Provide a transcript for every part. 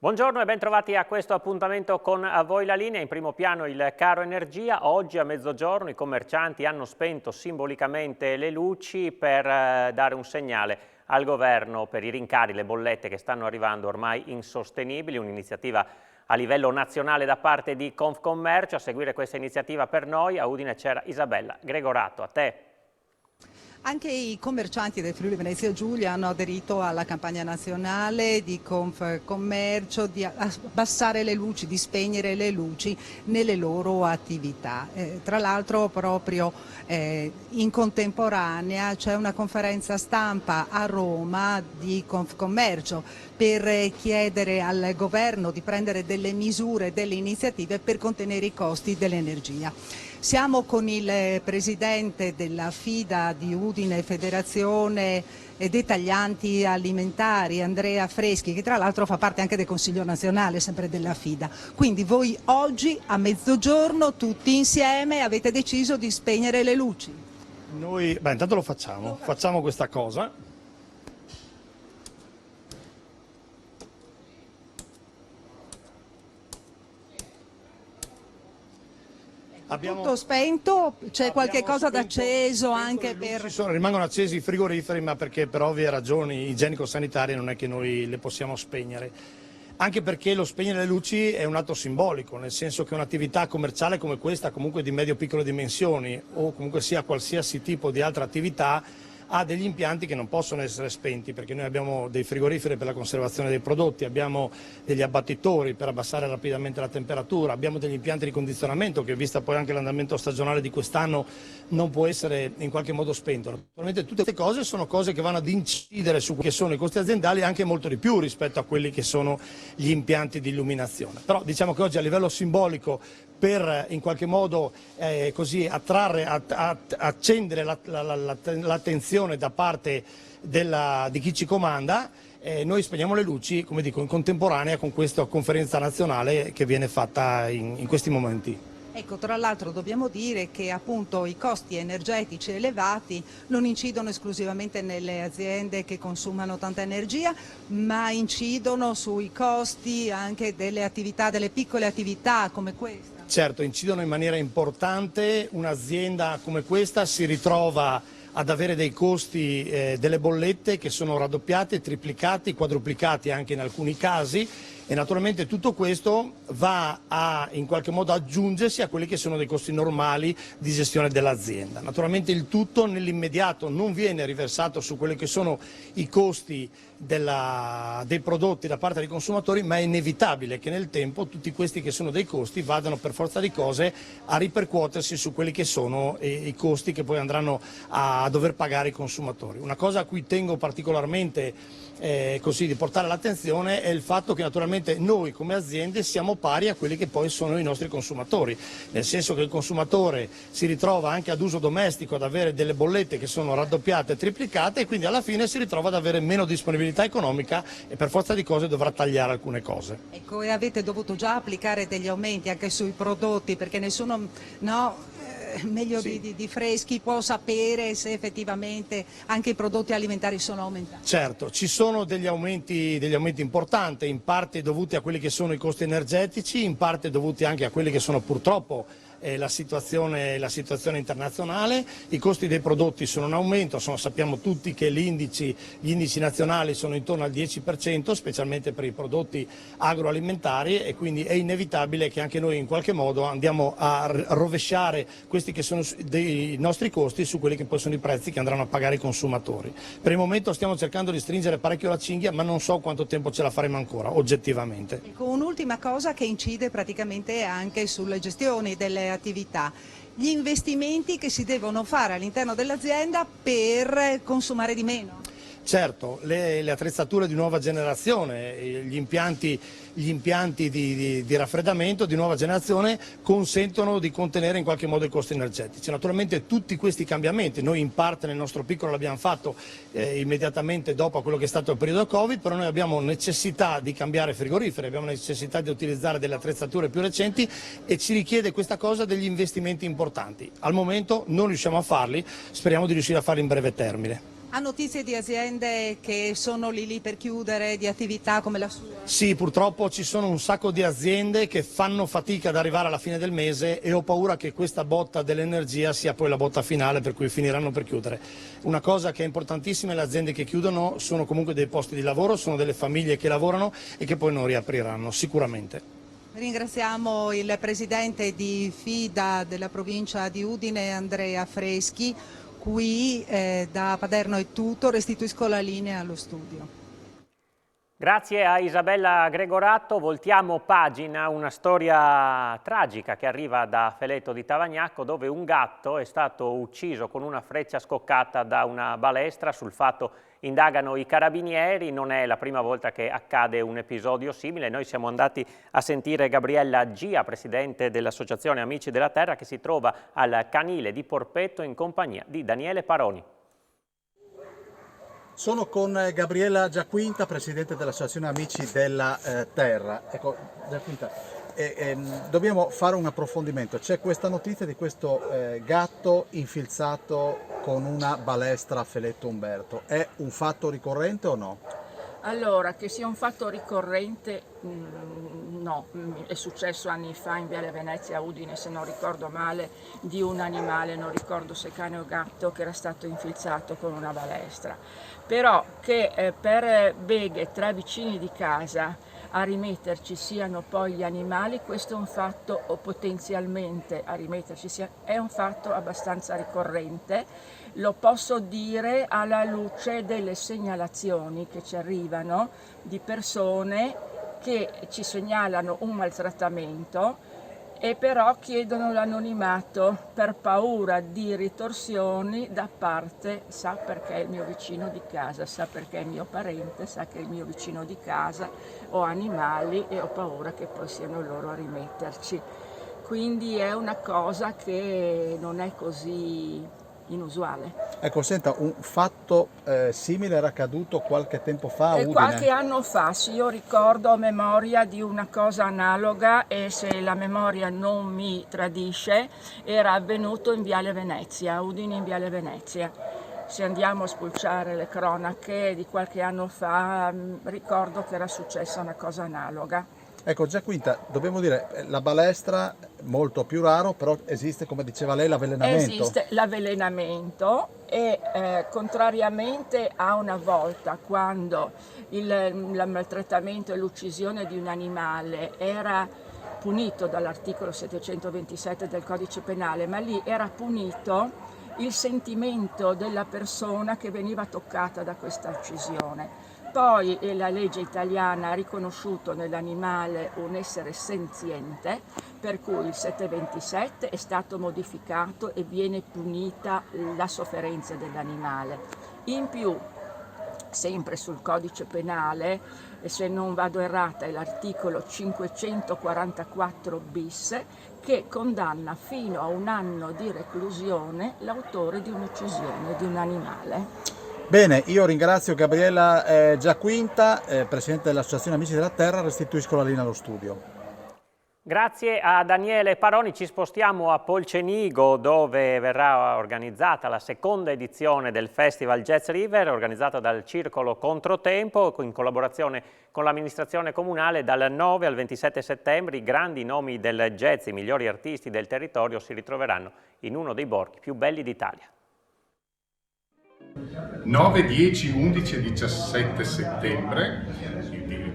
Buongiorno e bentrovati a questo appuntamento con A Voi la Linea. In primo piano il caro energia. Oggi a mezzogiorno i commercianti hanno spento simbolicamente le luci per dare un segnale al governo per i rincari, le bollette che stanno arrivando ormai insostenibili. Un'iniziativa a livello nazionale da parte di Confcommercio. A seguire questa iniziativa per noi a Udine c'era Isabella Gregorato. A te. Anche i commercianti del Friuli Venezia Giulia hanno aderito alla campagna nazionale di Confcommercio di abbassare le luci, di spegnere le luci nelle loro attività. Tra l'altro proprio in contemporanea c'è una conferenza stampa a Roma di Confcommercio per chiedere al governo di prendere delle misure, delle iniziative per contenere i costi dell'energia. Siamo con il presidente della FIDA di Udine, Federazione dei Taglianti Alimentari, Andrea Freschi, che tra l'altro fa parte anche del Consiglio Nazionale, sempre della FIDA. Quindi voi oggi a mezzogiorno tutti insieme avete deciso di spegnere le luci? Noi, intanto lo facciamo questa cosa. Tutto spento, c'è qualche cosa d'acceso anche per... Rimangono accesi i frigoriferi, ma perché per ovvie ragioni igienico-sanitarie non è che noi le possiamo spegnere. Anche perché lo spegnere le luci è un atto simbolico, nel senso che un'attività commerciale come questa, comunque di medio-piccole dimensioni o comunque sia qualsiasi tipo di altra attività, ha degli impianti che non possono essere spenti, perché noi abbiamo dei frigoriferi per la conservazione dei prodotti, abbiamo degli abbattitori per abbassare rapidamente la temperatura, abbiamo degli impianti di condizionamento che, vista poi anche l'andamento stagionale di quest'anno, non può essere in qualche modo spento. Naturalmente tutte queste cose sono cose che vanno ad incidere su quelli che sono i costi aziendali, anche molto di più rispetto a quelli che sono gli impianti di illuminazione. Però diciamo che oggi a livello simbolico, per in qualche modo così attrarre, accendere l'attenzione da parte di chi ci comanda, noi spegniamo le luci, come dico, in contemporanea con questa conferenza nazionale che viene fatta in questi momenti. Ecco, tra l'altro dobbiamo dire che appunto i costi energetici elevati non incidono esclusivamente nelle aziende che consumano tanta energia, ma incidono sui costi anche delle attività, delle piccole attività come questa. Certo, incidono in maniera importante. Un'azienda come questa si ritrova ad avere dei costi, delle bollette che sono raddoppiati, triplicati, quadruplicati anche in alcuni casi, e naturalmente tutto questo va a in qualche modo aggiungersi a quelli che sono dei costi normali di gestione dell'azienda. Naturalmente il tutto nell'immediato non viene riversato su quelli che sono i costi dei prodotti da parte dei consumatori, ma è inevitabile che nel tempo tutti questi che sono dei costi vadano per forza di cose a ripercuotersi su quelli che sono i costi che poi andranno a dover pagare i consumatori. Una cosa a cui tengo particolarmente così di portare l'attenzione è il fatto che naturalmente noi come aziende siamo pari a quelli che poi sono i nostri consumatori, nel senso che il consumatore si ritrova anche ad uso domestico ad avere delle bollette che sono raddoppiate e triplicate, e quindi alla fine si ritrova ad avere meno disponibilità economica e per forza di cose dovrà tagliare alcune cose. Ecco, e avete dovuto già applicare degli aumenti anche sui prodotti, perché nessuno, no, meglio sì, di Freschi può sapere se effettivamente anche i prodotti alimentari sono aumentati. Certo, ci sono degli aumenti importanti, in parte dovuti a quelli che sono i costi energetici, in parte dovuti anche a quelli che sono purtroppo la situazione internazionale. I costi dei prodotti sono in aumento, sappiamo tutti che gli indici nazionali sono intorno al 10%, specialmente per i prodotti agroalimentari, e quindi è inevitabile che anche noi in qualche modo andiamo a rovesciare questi che sono dei nostri costi su quelli che poi sono i prezzi che andranno a pagare i consumatori. Per il momento stiamo cercando di stringere parecchio la cinghia, ma non so quanto tempo ce la faremo ancora, oggettivamente. Ecco, un'ultima cosa che incide praticamente anche sulle gestioni delle attività, gli investimenti che si devono fare all'interno dell'azienda per consumare di meno. Certo, le attrezzature di nuova generazione, gli impianti di raffreddamento di nuova generazione consentono di contenere in qualche modo i costi energetici. Naturalmente tutti questi cambiamenti, noi in parte nel nostro piccolo l'abbiamo fatto immediatamente dopo quello che è stato il periodo Covid, però noi abbiamo necessità di cambiare frigoriferi, abbiamo necessità di utilizzare delle attrezzature più recenti e ci richiede questa cosa degli investimenti importanti. Al momento non riusciamo a farli, speriamo di riuscire a farli in breve termine. Ha notizie di aziende che sono lì per chiudere, di attività come la sua? Sì, purtroppo ci sono un sacco di aziende che fanno fatica ad arrivare alla fine del mese e ho paura che questa botta dell'energia sia poi la botta finale per cui finiranno per chiudere. Una cosa che è importantissima: le aziende che chiudono sono comunque dei posti di lavoro, sono delle famiglie che lavorano e che poi non riapriranno sicuramente. Ringraziamo il presidente di FIDA della provincia di Udine, Andrea Freschi. Qui da Paderno è tutto, restituisco la linea allo studio. Grazie a Isabella Gregorato, voltiamo pagina, una storia tragica che arriva da Feletto di Tavagnacco, dove un gatto è stato ucciso con una freccia scoccata da una balestra. Sul fatto indagano i carabinieri, non è la prima volta che accade un episodio simile. Noi siamo andati a sentire Gabriella Gia, presidente dell'Associazione Amici della Terra, che si trova al canile di Porpetto in compagnia di Daniele Paroni. Sono con Gabriella Giaquinta, presidente dell'Associazione Amici della Terra. Ecco, Giaquinta, dobbiamo fare un approfondimento. C'è questa notizia di questo gatto infilzato con una balestra a Feletto Umberto. È un fatto ricorrente o no? Allora, che sia un fatto ricorrente, no, è successo anni fa in Viale Venezia a Udine, se non ricordo male, di un animale, non ricordo se cane o gatto, che era stato infilzato con una balestra. Però che per beghe tra vicini di casa a rimetterci siano poi gli animali, questo è un fatto, o potenzialmente a rimetterci è un fatto abbastanza ricorrente. Lo posso dire alla luce delle segnalazioni che ci arrivano di persone che ci segnalano un maltrattamento e però chiedono l'anonimato per paura di ritorsioni da parte, sa perché è il mio vicino di casa, sa perché è il mio parente, sa che è il mio vicino di casa, ho animali e ho paura che poi siano loro a rimetterci. Quindi è una cosa che non è così inusuale. Ecco, senta, un fatto simile era accaduto qualche tempo fa a Udine? Qualche anno fa, sì, io ricordo a memoria di una cosa analoga e se la memoria non mi tradisce era avvenuto in Viale Venezia, a Udine in Viale Venezia. Se andiamo a spulciare le cronache di qualche anno fa, ricordo che era successa una cosa analoga. Ecco, Giaquinta, dobbiamo dire, la balestra molto più raro, però esiste, come diceva lei, l'avvelenamento. Esiste l'avvelenamento e contrariamente a una volta quando il maltrattamento e l'uccisione di un animale era punito dall'articolo 727 del Codice Penale, ma lì era punito il sentimento della persona che veniva toccata da questa uccisione. Poi la legge italiana ha riconosciuto nell'animale un essere senziente, per cui il 727 è stato modificato e viene punita la sofferenza dell'animale. In più, sempre sul codice penale, e se non vado errata è l'articolo 544 bis, che condanna fino a 1 anno di reclusione l'autore di un'uccisione di un animale. Bene, io ringrazio Gabriella Giaquinta, presidente dell'Associazione Amici della Terra, restituisco la linea allo studio. Grazie a Daniele Paroni, ci spostiamo a Polcenigo dove verrà organizzata la seconda edizione del Festival Jazz River, organizzata dal Circolo Controtempo in collaborazione con l'amministrazione comunale. Dal 9 al 27 settembre i grandi nomi del jazz, i migliori artisti del territorio si ritroveranno in uno dei borghi più belli d'Italia. 9, 10, 11 e 17 settembre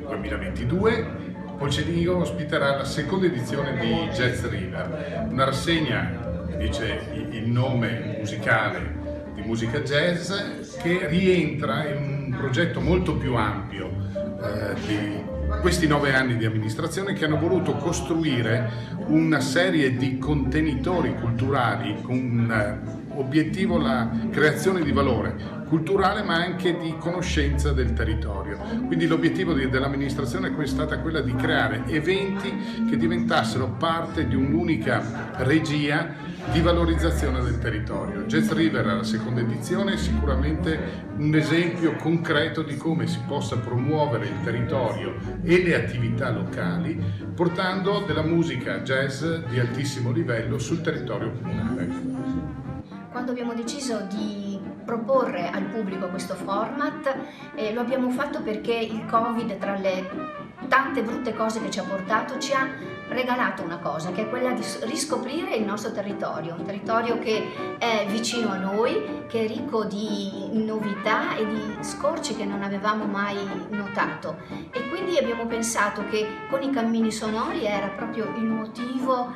2022 Polcenigo ospiterà la seconda edizione di Jazz River, una rassegna, dice il nome musicale, di musica jazz, che rientra in un progetto molto più ampio di questi 9 anni di amministrazione, che hanno voluto costruire una serie di contenitori culturali con obiettivo la creazione di valore culturale ma anche di conoscenza del territorio. Quindi l'obiettivo dell'amministrazione è stata quella di creare eventi che diventassero parte di un'unica regia di valorizzazione del territorio. Jazz River, la seconda edizione, è sicuramente un esempio concreto di come si possa promuovere il territorio e le attività locali portando della musica jazz di altissimo livello sul territorio comunale. Quando abbiamo deciso di proporre al pubblico questo format. Lo abbiamo fatto perché il Covid, tra le tante brutte cose che ci ha portato, ci ha regalato una cosa, che è quella di riscoprire il nostro territorio, un territorio che è vicino a noi, che è ricco di novità e di scorci che non avevamo mai notato, e quindi abbiamo pensato che con i cammini sonori era proprio il motivo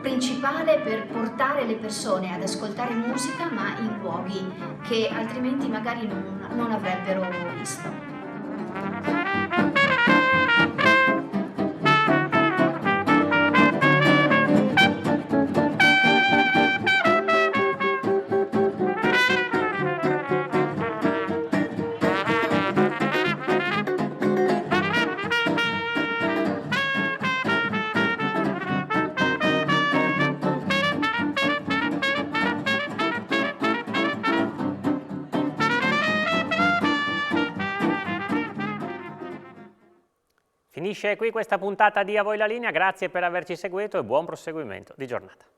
principale per portare le persone ad ascoltare musica, ma in luoghi che altrimenti magari non avrebbero visto. Finisce qui questa puntata di A Voi la Linea, grazie per averci seguito e buon proseguimento di giornata.